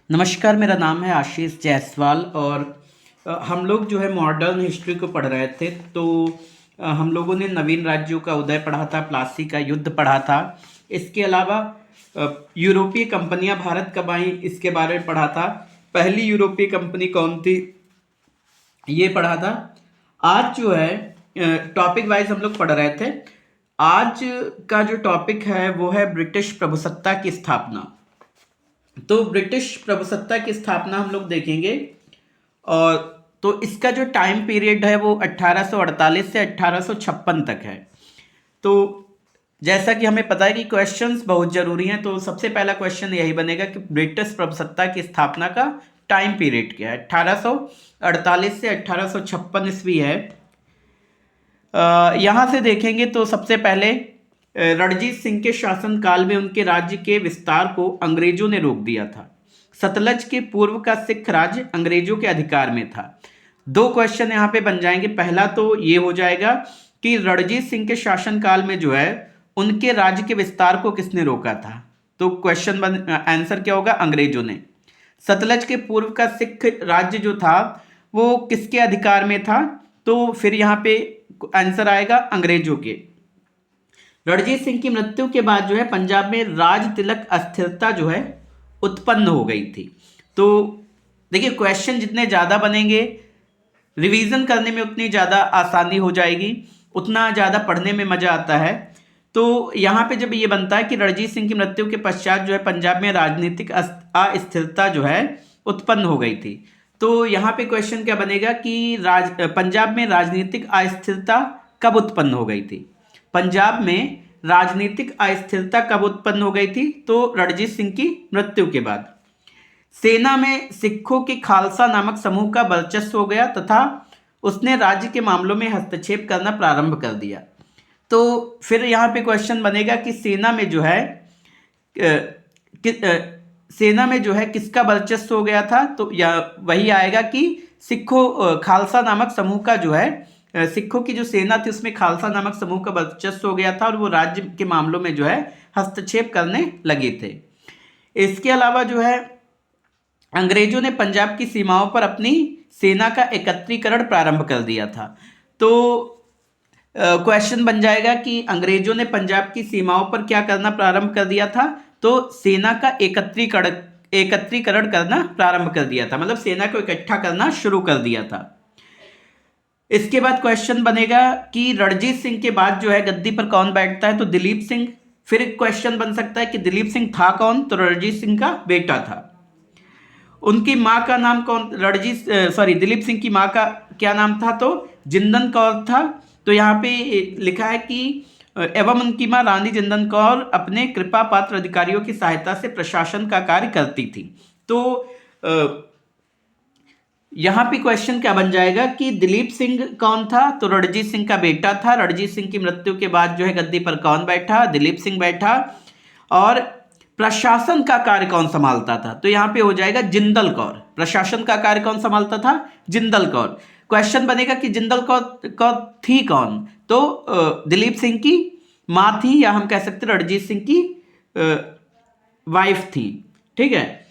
नमस्कार, मेरा नाम है आशीष जायसवाल और हम लोग जो है मॉडर्न हिस्ट्री को पढ़ रहे थे। तो हम लोगों ने नवीन राज्यों का उदय पढ़ा था, प्लासी का युद्ध पढ़ा था। इसके अलावा यूरोपीय कंपनियां भारत कब आई इसके बारे में पढ़ा था। पहली यूरोपीय कंपनी कौन थी ये पढ़ा था। आज जो है टॉपिक वाइज हम लोग पढ़ रहे थे। आज का जो टॉपिक है वो है ब्रिटिश प्रभुसत्ता की स्थापना। तो ब्रिटिश प्रभुसत्ता की स्थापना हम लोग देखेंगे। और तो इसका जो टाइम पीरियड है वो 1848 से 1856 तक है। तो जैसा कि हमें पता है कि क्वेश्चंस बहुत जरूरी हैं, तो सबसे पहला क्वेश्चन यही बनेगा कि ब्रिटिश प्रभुसत्ता की स्थापना का टाइम पीरियड क्या है। 1848 से 1856 ईस्वी है। यहाँ से देखेंगे तो सबसे पहले रणजीत सिंह के शासनकाल में उनके राज्य के विस्तार को अंग्रेजों ने रोक दिया था। सतलज के पूर्व का सिख राज्य अंग्रेजों के अधिकार में था। दो क्वेश्चन यहाँ पे बन जाएंगे। पहला तो ये हो जाएगा कि रणजीत सिंह के शासनकाल में जो है उनके राज्य के विस्तार को किसने रोका था। तो क्वेश्चन आंसर क्या होगा, अंग्रेजों ने। सतलज के पूर्व का सिख राज्य जो था वो किसके अधिकार में था, तो फिर यहाँ पे आंसर आएगा अंग्रेजों के। रणजीत सिंह की मृत्यु के बाद जो है पंजाब में राज तिलक अस्थिरता जो है उत्पन्न हो गई थी। तो देखिए, क्वेश्चन जितने ज़्यादा बनेंगे, रिवीजन करने में उतनी ज़्यादा आसानी हो जाएगी, उतना ज़्यादा पढ़ने में मज़ा आता है। तो यहाँ पे जब ये बनता है कि रणजीत सिंह की मृत्यु के पश्चात जो है पंजाब में राजनीतिक अस्थिरता जो है उत्पन्न हो गई थी, तो यहाँ पे क्वेश्चन क्या बनेगा कि पंजाब में राजनीतिक अस्थिरता कब उत्पन्न हो गई थी। पंजाब में राजनीतिक अस्थिरता कब उत्पन्न हो गई थी, तो रणजीत सिंह की मृत्यु के बाद। सेना में सिखों के खालसा नामक समूह का वर्चस्व हो गया तथा उसने राज्य के मामलों में हस्तक्षेप करना प्रारंभ कर दिया। तो फिर यहाँ पे क्वेश्चन बनेगा कि सेना में जो है सेना में जो है किसका वर्चस्व हो गया था, तो या वही आएगा कि सिखों खालसा नामक समूह का जो है सिखों की जो सेना थी उसमें खालसा नामक समूह का वर्चस्व हो गया था और वो राज्य के मामलों में जो है हस्तक्षेप करने लगे थे। इसके अलावा जो है अंग्रेजों ने पंजाब की सीमाओं पर अपनी सेना का एकत्रीकरण प्रारंभ कर दिया था। तो क्वेश्चन बन जाएगा कि अंग्रेजों ने पंजाब की सीमाओं पर क्या करना प्रारंभ कर दिया था, तो सेना का एकत्रीकरण करना प्रारंभ कर दिया था, मतलब सेना को इकट्ठा करना शुरू कर दिया था। इसके बाद क्वेश्चन बनेगा कि रणजीत सिंह के बाद जो है गद्दी पर कौन बैठता है, तो दिलीप सिंह। फिर एक क्वेश्चन बन सकता है कि दिलीप सिंह था कौन, तो रणजीत सिंह का बेटा था। उनकी माँ का नाम कौन, दिलीप सिंह की माँ का क्या नाम था, तो जिंदन कौर था। तो यहाँ पे लिखा है कि एवं उनकी माँ रानी जिंदन कौर अपने कृपा पात्र अधिकारियों की सहायता से प्रशासन का कार्य करती थी। तो यहाँ पे क्वेश्चन क्या बन जाएगा कि दिलीप सिंह कौन था, तो रणजीत सिंह का बेटा था। रणजीत सिंह की मृत्यु के बाद जो है गद्दी पर कौन बैठा, दिलीप सिंह बैठा। और प्रशासन का कार्य कौन संभालता था, तो यहाँ पे हो जाएगा जिंदल कौर। प्रशासन का कार्य कौन संभालता था, जिंदल कौर। क्वेश्चन बनेगा कि जिंदल कौर थी कौन, तो दिलीप सिंह की माँ थी, या हम कह सकते रणजीत सिंह की वाइफ थी। ठीक है।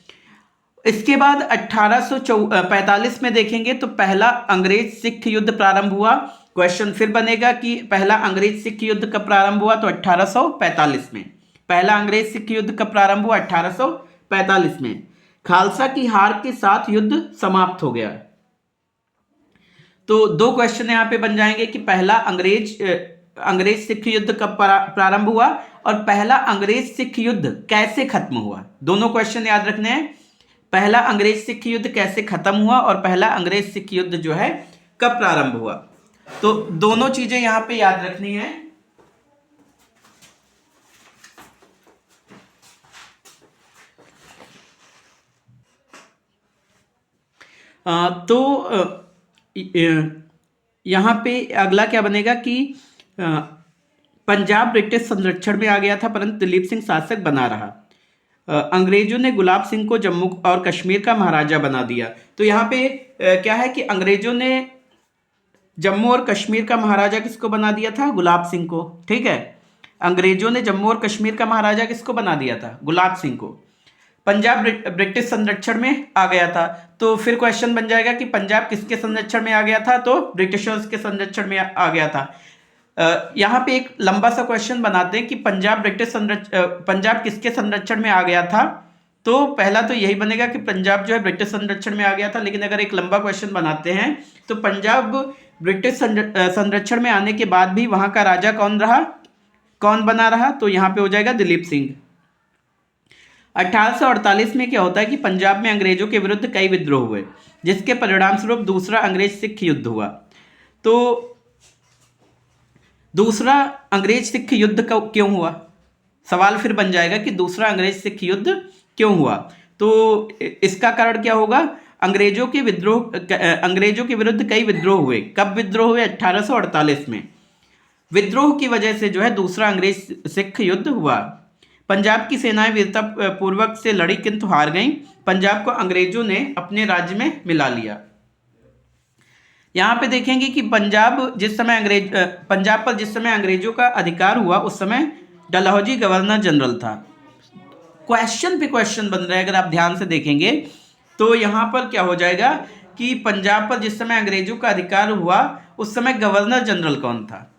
इसके बाद 1845 में देखेंगे तो पहला अंग्रेज सिख युद्ध प्रारंभ हुआ। क्वेश्चन फिर बनेगा कि पहला अंग्रेज सिख युद्ध कब प्रारंभ हुआ, तो 1845 में। पहला अंग्रेज सिख युद्ध कब प्रारंभ हुआ, 1845 में। खालसा की हार के साथ युद्ध समाप्त हो गया। तो दो क्वेश्चन यहां पे बन जाएंगे कि पहला अंग्रेज सिख युद्ध कब प्रारंभ हुआ और पहला अंग्रेज सिख युद्ध कैसे खत्म हुआ। दोनों क्वेश्चन याद रखने हैं, पहला अंग्रेज सिख युद्ध कैसे खत्म हुआ और पहला अंग्रेज सिख युद्ध जो है कब प्रारंभ हुआ। तो दोनों चीजें यहां पे याद रखनी है। तो यहाँ पे अगला क्या बनेगा कि पंजाब ब्रिटिश संरक्षण में आ गया था परंतु दिलीप सिंह शासक बना रहा। अंग्रेजों ने गुलाब सिंह को जम्मू और कश्मीर का महाराजा बना दिया। तो यहाँ पे क्या है कि अंग्रेजों ने जम्मू और कश्मीर का महाराजा किसको बना दिया था, गुलाब सिंह को। ठीक है, अंग्रेजों ने जम्मू और कश्मीर का महाराजा किसको बना दिया था, गुलाब सिंह को। पंजाब ब्रिटिश संरक्षण में आ गया था। तो फिर क्वेश्चन बन जाएगा कि पंजाब किसके संरक्षण में आ गया था, तो ब्रिटिशर्स के संरक्षण में आ गया था। यहाँ पे एक लंबा सा क्वेश्चन बनाते हैं कि पंजाब किसके संरक्षण में आ गया था। तो पहला तो यही बनेगा कि पंजाब जो है ब्रिटिश संरक्षण में आ गया था, लेकिन अगर एक लंबा क्वेश्चन बनाते हैं तो पंजाब ब्रिटिश संरक्षण में आने के बाद भी वहां का राजा कौन बना रहा, तो यहाँ पे हो जाएगा दिलीप सिंह। 1848 में क्या होता है कि पंजाब में अंग्रेजों के विरुद्ध कई विद्रोह हुए, जिसके परिणाम स्वरूप दूसरा अंग्रेज सिख युद्ध हुआ। तो दूसरा अंग्रेज सिख युद्ध क्यों हुआ, सवाल फिर बन जाएगा कि दूसरा अंग्रेज सिख युद्ध क्यों हुआ। तो इसका कारण क्या होगा, अंग्रेजों के विरुद्ध कई विद्रोह हुए। कब विद्रोह हुए, 1848 में। विद्रोह की वजह से जो है दूसरा अंग्रेज सिख युद्ध हुआ। पंजाब की सेनाएं वीरता पूर्वक से लड़ी किंतु हार गईं। पंजाब को अंग्रेजों ने अपने राज्य में मिला लिया। यहाँ पे देखेंगे कि पंजाब पर जिस समय अंग्रेजों का अधिकार हुआ उस समय डलहौजी गवर्नर जनरल था। क्वेश्चन पे क्वेश्चन बन रहा है, अगर आप ध्यान से देखेंगे तो यहाँ पर क्या हो जाएगा कि पंजाब पर जिस समय अंग्रेजों का अधिकार हुआ उस समय गवर्नर जनरल कौन था।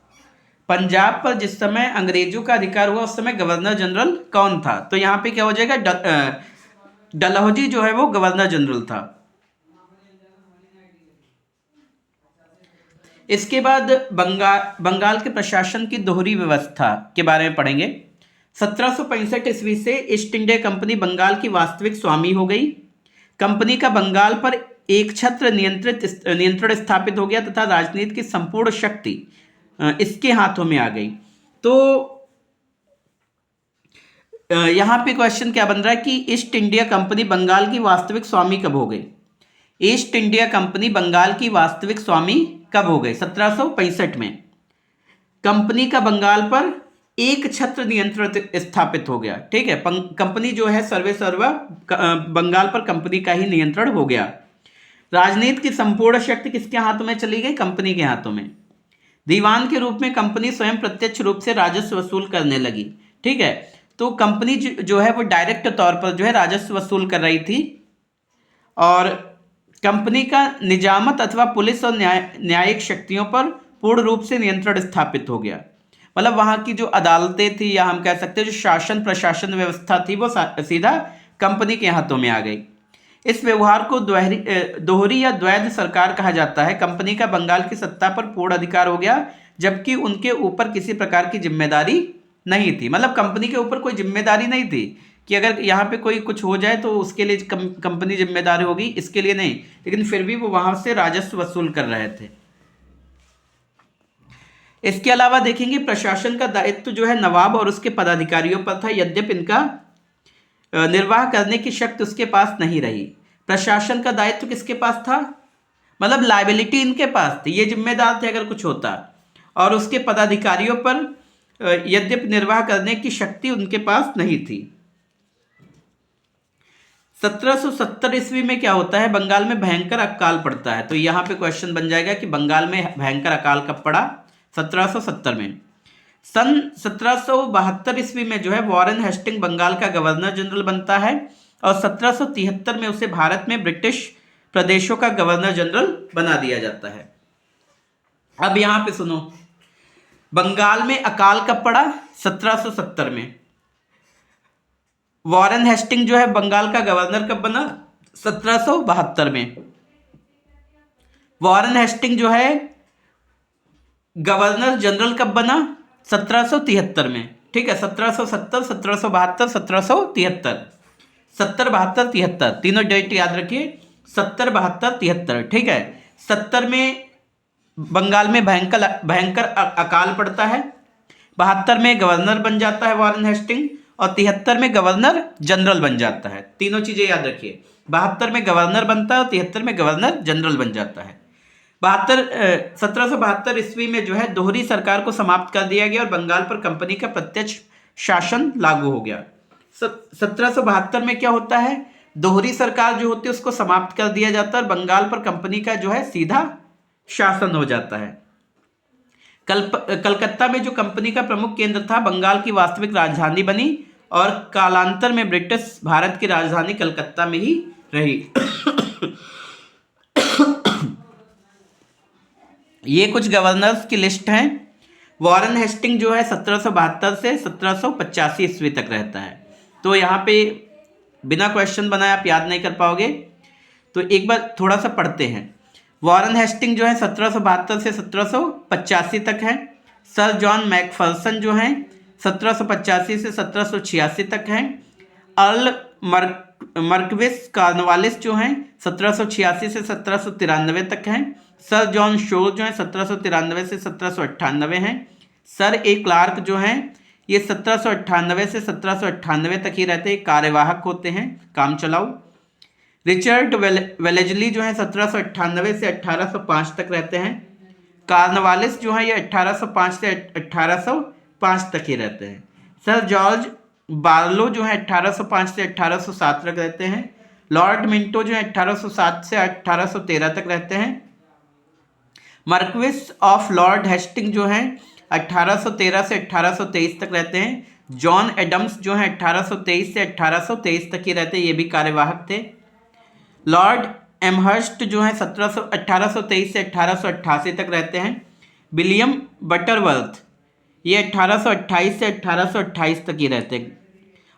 पंजाब पर जिस समय अंग्रेजों का अधिकार हुआ उस समय गवर्नर जनरल कौन था, तो यहाँ पे क्या हो जाएगा, डलहौजी जो है वो गवर्नर जनरल था। इसके बाद बंगाल के प्रशासन की दोहरी व्यवस्था के बारे में पढ़ेंगे। 1765 ईस्वी से ईस्ट इंडिया कंपनी बंगाल की वास्तविक स्वामी हो गई। कंपनी का बंगाल पर एक छत्र नियंत्रण स्थापित हो गया तथा राजनीति की संपूर्ण शक्ति इसके हाथों में आ गई। तो यहां पे क्वेश्चन क्या बन रहा है कि ईस्ट इंडिया कंपनी बंगाल की वास्तविक स्वामी कब हो गई। ईस्ट इंडिया कंपनी बंगाल की वास्तविक स्वामी कब हो गई, 1765 में। कंपनी का बंगाल पर एक छत्र नियंत्रण स्थापित हो गया, ठीक है। कंपनी जो है सर्वा बंगाल पर कंपनी का ही नियंत्रण हो गया। राजनीति की संपूर्ण शक्ति किसके हाथों में चली गई, कंपनी के हाथों में। दीवान के रूप में कंपनी स्वयं प्रत्यक्ष रूप से राजस्व वसूल करने लगी, ठीक है। तो कंपनी जो है वो डायरेक्ट तौर पर जो है राजस्व वसूल कर रही थी और कंपनी का निजामत अथवा पुलिस और न्यायिक शक्तियों पर पूर्ण रूप से नियंत्रण स्थापित हो गया। मतलब वहां की जो अदालतें थी या हम कह सकते हैं जो शासन प्रशासन व्यवस्था थी वो सीधा कंपनी के हाथों में आ गई। इस व्यवहार को दोहरी या द्वैध सरकार कहा जाता है। कंपनी का बंगाल की सत्ता पर पूर्ण अधिकार हो गया जबकि उनके ऊपर किसी प्रकार की जिम्मेदारी नहीं थी। मतलब कंपनी के ऊपर कोई जिम्मेदारी नहीं थी कि अगर यहाँ पे कोई कुछ हो जाए तो उसके लिए कंपनी जिम्मेदार होगी, इसके लिए नहीं, लेकिन फिर भी वो वहां से राजस्व वसूल कर रहे थे। इसके अलावा देखेंगे प्रशासन का दायित्व जो है नवाब और उसके पदाधिकारियों पर था, यद्यपि इनका निर्वाह करने की शक्ति उसके पास नहीं रही। प्रशासन का दायित्व किसके पास था, मतलब लायबिलिटी इनके पास थी, ये जिम्मेदार थे अगर कुछ होता, और उसके पदाधिकारियों पर यद्यपि निर्वाह करने की शक्ति उनके पास नहीं थी। 1770 ईस्वी में क्या होता है, बंगाल में भयंकर अकाल पड़ता है। तो यहाँ पे क्वेश्चन बन जाएगा कि बंगाल में भयंकर अकाल कब पड़ा, 1770 में। सन 1772 ईस्वी में जो है वॉरेन हेस्टिंग बंगाल का गवर्नर जनरल बनता है और 1773 में उसे भारत में ब्रिटिश प्रदेशों का गवर्नर जनरल बना दिया जाता है। अब यहां पे सुनो, बंगाल में अकाल कब पड़ा, 1770 में। वॉरेन हेस्टिंग जो है बंगाल का गवर्नर कब बना, 1772 में। वॉरेन हेस्टिंग जो है गवर्नर जनरल कब बना, 1773 में, ठीक है। 1770, 1772, 1773, 70, 72, 73, तीनों डेट याद रखिए, 70, 72, 73, ठीक है। 70 में बंगाल में भयंकर अकाल पड़ता है, 72 में गवर्नर बन जाता है वॉरेन हेस्टिंग और 73 में गवर्नर जनरल बन जाता है। तीनों चीजें याद रखिए, 72 में गवर्नर बनता है और 73 में गवर्नर जनरल बन जाता है। 1772 ईस्वी में जो है दोहरी सरकार को समाप्त कर दिया गया और बंगाल पर कंपनी का प्रत्यक्ष शासन लागू हो गया। 1772 में क्या होता है, दोहरी सरकार जो होती है उसको समाप्त कर दिया जाता है और बंगाल पर कंपनी का जो है सीधा शासन हो जाता है। कलकत्ता में जो कंपनी का प्रमुख केंद्र था बंगाल की वास्तविक राजधानी बनी और कालांतर में ब्रिटिश भारत की राजधानी कलकत्ता में ही रही। ये कुछ गवर्नर्स की लिस्ट है। वॉरेन हेस्टिंग जो है 1772 से 1785 ईस्वी तक रहता है। तो यहाँ पे बिना क्वेश्चन बनाए आप याद नहीं कर पाओगे, तो एक बार थोड़ा सा पढ़ते हैं। वॉरेन हेस्टिंग जो है 1772 से 1785 तक है। सर जॉन मैकफर्सन जो है 1785 से 1786 तक है। अर्ल मर्कविस कॉर्नवालिस जो हैं 1786 से 1793 तक हैं। सर जॉन शोर जो हैं 1793 से 1798 हैं। सर ए क्लार्क जो हैं ये 1798 से 1798 तक ही रहते हैं, कार्यवाहक होते हैं, काम चलाओ। रिचर्ड वेलेजली जो है 1798 से 1805 तक रहते हैं। कॉर्नवालिस जो है ये 1805 से 1805 तक ही रहते हैं। सर जॉर्ज बार्लो जो है 1805 से 1807 तक रहते हैं। लॉर्ड मिंटो जो है 1807 से 1813 तक रहते हैं। मार्क्विस ऑफ लॉर्ड हेस्टिंग जो है 1813 से 1823 तक रहते हैं। जॉन एडम्स जो है 1823 से 1823 तक ही रहते हैं, ये भी कार्यवाहक थे। लॉर्ड एमहर्स्ट जो है 1823 से 1888 तक रहते हैं। विलियम बटरवर्थ ये 1828 से 1828 तक ही रहते हैं।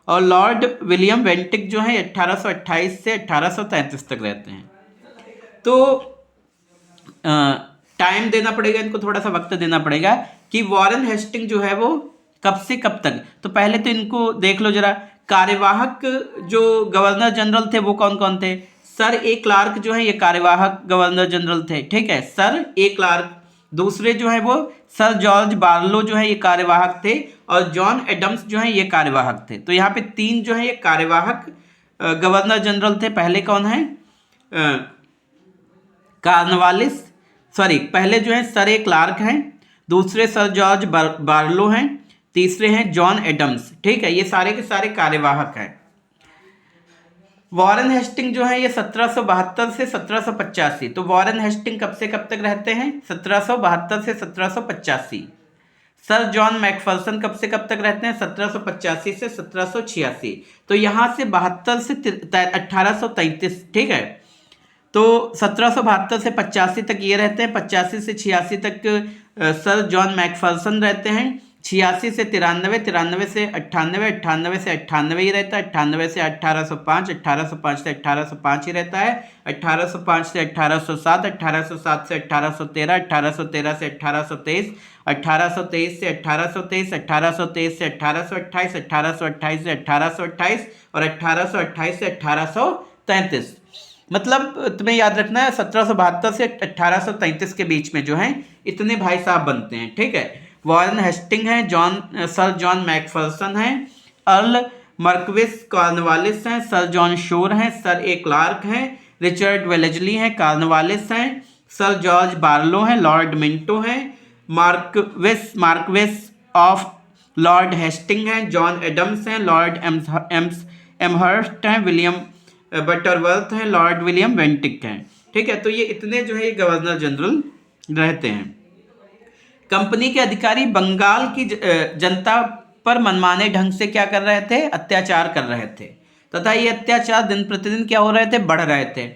और लॉर्ड विलियम वेंटिक जो है 1828 से 1833 तक रहते हैं। तो टाइम देना पड़ेगा इनको, थोड़ा सा वक्त देना पड़ेगा कि वॉरेन हेस्टिंग जो है वो कब से कब तक। तो पहले तो इनको देख लो जरा, कार्यवाहक जो गवर्नर जनरल थे वो कौन कौन थे। सर ए क्लार्क जो है ये कार्यवाहक गवर्नर जनरल थे, ठीक है, सर ए क्लार्क। दूसरे जो है वो सर जॉर्ज बार्लो जो है ये कार्यवाहक थे, और जॉन एडम्स जो है ये कार्यवाहक थे। तो यहाँ पे तीन जो है ये कार्यवाहक गवर्नर जनरल थे। पहले कौन है, कॉर्नवालिस, सॉरी पहले जो है सर ए क्लार्क हैं, दूसरे सर जॉर्ज बार्लो हैं, तीसरे हैं जॉन एडम्स, ठीक है, ये सारे के सारे कार्यवाहक हैं। वॉरेन हेस्टिंग जो है ये 1772 से 1785। तो वॉरेन हेस्टिंग कब से कब तक रहते हैं, 1772 से 1785। सर जॉन मैकफर्सन कब से कब तक रहते हैं, 1785 से 1786। तो यहाँ से 72 से 1833, ठीक है। तो 1772 से 85 तक ये रहते हैं, 85 से 86 तक सर जॉन मैकफर्सन रहते हैं, 86 से 93, 93 से 98, 98 से 98 ही रहता है, 98 से 1805, 1805 से 1805 ही रहता है, 1805 से 1807, 1807 से 1813, 1813 से 1823, 1823 से 1823, 1823 से 1828, 1828 से 1828 और 1828 से 1833। मतलब तुम्हें याद रखना है 1772 से 1833 के बीच में जो है इतने भाई साहब बनते हैं, ठीक है। वॉरेन हेस्टिंग है, सर जॉन मैकफर्सन हैं, अर्ल मर्कविस कॉर्नवालिस हैं, सर जॉन शोर हैं, सर ए क्लार्क हैं, रिचर्ड वेलेजली हैं, कॉर्नवालिस हैं, सर जॉर्ज बार्लो हैं, लॉर्ड मिंटो हैं, मार्क्विस ऑफ लॉर्ड हेस्टिंग हैं, जॉन एडम्स हैं, लॉर्ड एमहर्स्ट हैं, विलियम बटरवर्थ हैं, लॉर्ड विलियम वेंटिक हैं, ठीक है। तो ये इतने जो है ये गवर्नर जनरल रहते हैं। कंपनी के अधिकारी बंगाल की जनता पर मनमाने ढंग से क्या कर रहे थे, अत्याचार कर रहे थे, तथा ये अत्याचार दिन प्रतिदिन क्या हो रहे थे, बढ़ रहे थे।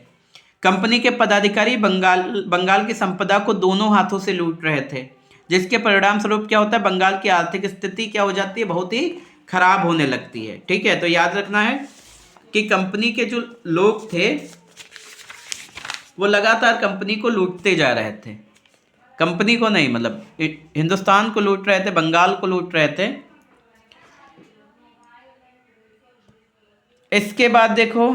कंपनी के पदाधिकारी बंगाल की संपदा को दोनों हाथों से लूट रहे थे, जिसके परिणाम स्वरूप क्या होता है, बंगाल की आर्थिक स्थिति क्या हो जाती है, बहुत ही खराब होने लगती है, ठीक है। तो याद रखना है कि कंपनी के जो लोग थे वो लगातार कंपनी को लूटते जा रहे थे, कंपनी को नहीं, मतलब हिंदुस्तान को लूट रहे थे, बंगाल को लूट रहे थे। इसके बाद देखो